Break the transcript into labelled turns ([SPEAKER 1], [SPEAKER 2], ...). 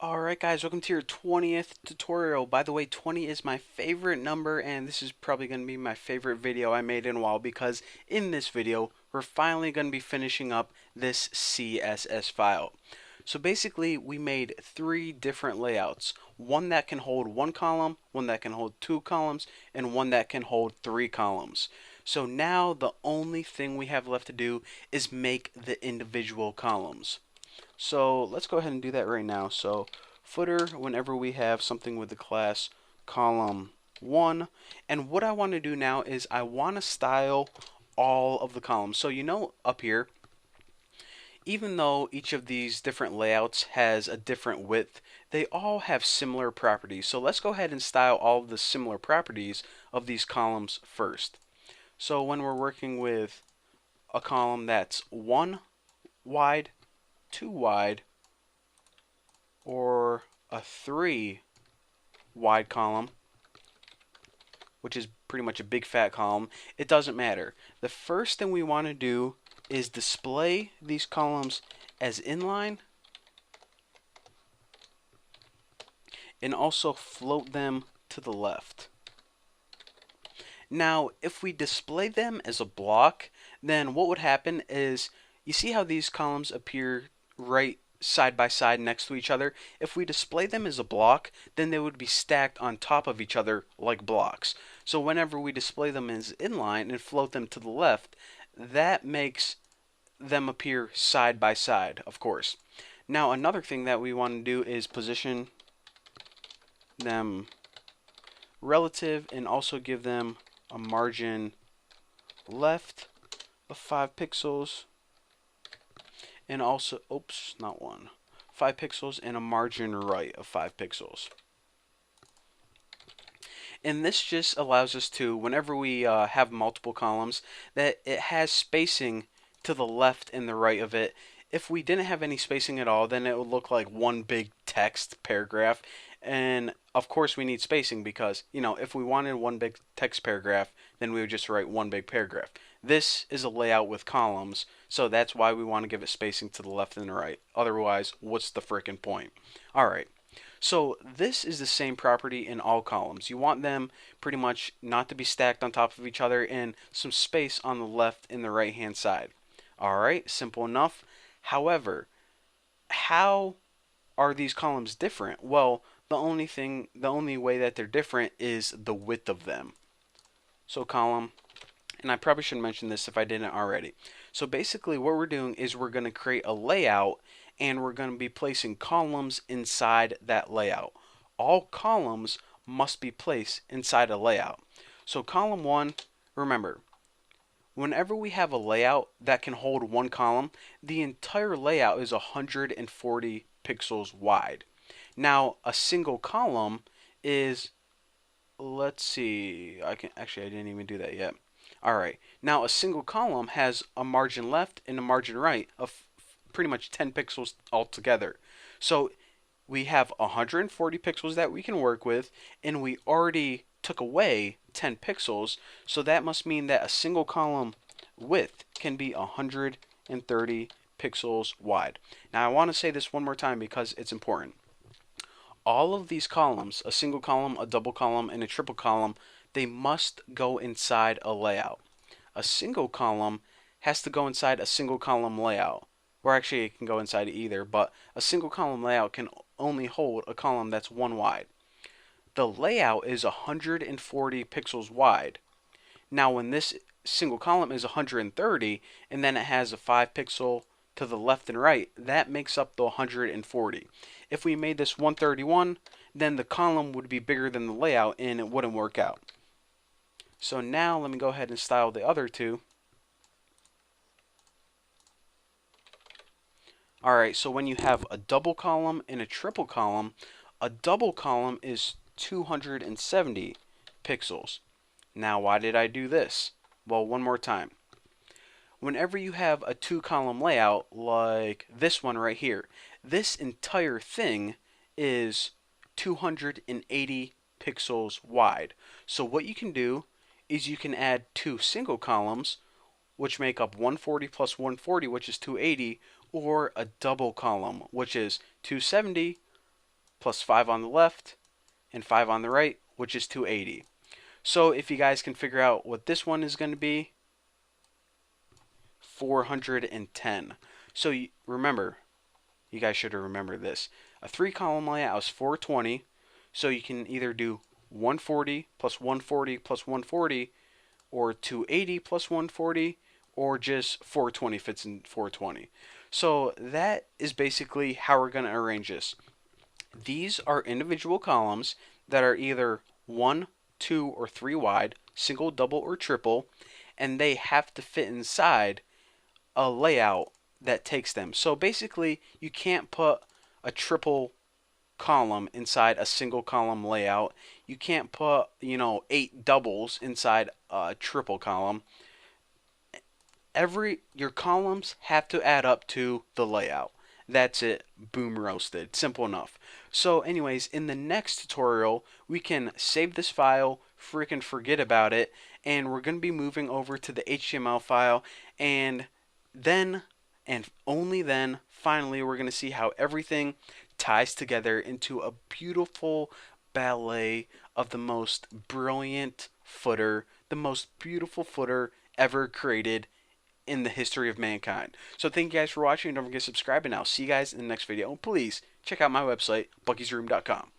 [SPEAKER 1] Alright guys, welcome to your 20th tutorial. By the way, 20 is my favorite number, and this is probably going to be my favorite video I made in a while, because in this video we're finally going to be finishing up this CSS file. So basically we made three different layouts. One that can hold one column, one that can hold two columns, and one that can hold three columns. So now the only thing we have left to do is make the individual columns. So let's go ahead and do that right now. So footer, whenever we have something with the class column 1, and what I want to do now is I want to style all of the columns. So up here, even though each of these different layouts has a different width, they all have similar properties. So let's go ahead and style all of the similar properties of these columns first. So when we're working with a column that's 1 wide, 2 wide, or a 3 wide column, which is pretty much a big fat column, it doesn't matter. The first thing we want to do is display these columns as inline and also float them to the left. Now, if we display them as a block, then what would happen is, you see how these columns appear right side by side next to each other? If we display them as a block, then they would be stacked on top of each other like blocks. So whenever we display them as inline and float them to the left, that makes them appear side by side, of course. Now another thing that we want to do is position them relative and also give them a margin left of 5 pixels. And also, oops, not one, 5 pixels, and a margin right of 5 pixels. And this just allows us to, whenever we have multiple columns, that it has spacing to the left and the right of it. If we didn't have any spacing at all, then it would look like one big text paragraph. And of course we need spacing because, if we wanted one big text paragraph, then we would just write one big paragraph. This is a layout with columns, so that's why we want to give it spacing to the left and the right. Otherwise, what's the frickin' point? Alright, so this is the same property in all columns. You want them pretty much not to be stacked on top of each other and some space on the left and the right hand side. Alright, simple enough. However, how are these columns different? Well, the only way that they're different is the width of them. So column, and I probably should mention this if I didn't already. So basically what we're doing is we're going to create a layout and we're going to be placing columns inside that layout. All columns must be placed inside a layout. So column 1, remember, whenever we have a layout that can hold one column, the entire layout is 140 pixels wide. Now a single column is, let's see, I didn't even do that yet. Alright, now a single column has a margin left and a margin right of pretty much 10 pixels altogether. So we have 140 pixels that we can work with, and we already took away 10 pixels, so that must mean that a single column width can be 130 pixels wide. Now I want to say this one more time because it's important. All of these columns, a single column, a double column, and a triple column, they must go inside a layout. A single column has to go inside a single column layout. Or actually it can go inside either, but a single column layout can only hold a column that's one wide. The layout is 140 pixels wide. Now when this single column is 130 and then it has a 5 pixel to the left and right, that makes up the 140. If we made this 131, then the column would be bigger than the layout and it wouldn't work out. So now let me go ahead and style the other two. Alright, so when you have a double column and a triple column, a double column is 270 pixels. Now why did I do this? Well, one more time. Whenever you have a two column layout like this one right here, this entire thing is 280 pixels wide. So what you can do is you can add two single columns, which make up 140 plus 140, which is 280, or a double column, which is 270 plus 5 on the left and 5 on the right, which is 280. So if you guys can figure out what this one is going to be, 410. So remember, you guys should remember this. A 3-column layout is 420, so you can either do 140 plus 140 plus 140, or 280 plus 140, or just 420 fits in 420. So that is basically how we're going to arrange this. These are individual columns that are either 1, 2, or 3 wide, single, double, or triple, and they have to fit inside a layout that takes them. So basically, you can't put a triple column inside a single column layout. You can't put, 8 doubles inside a triple column. Your columns have to add up to the layout. That's it. Boom roasted. Simple enough. So anyways, in the next tutorial, we can save this file, freaking forget about it, and we're going to be moving over to the HTML file, and then, and only then, finally, we're going to see how everything ties together into a beautiful ballet of the most brilliant footer, the most beautiful footer ever created in the history of mankind. So thank you guys for watching. Don't forget to subscribe, and I'll see you guys in the next video. And please check out my website, buckysroom.com.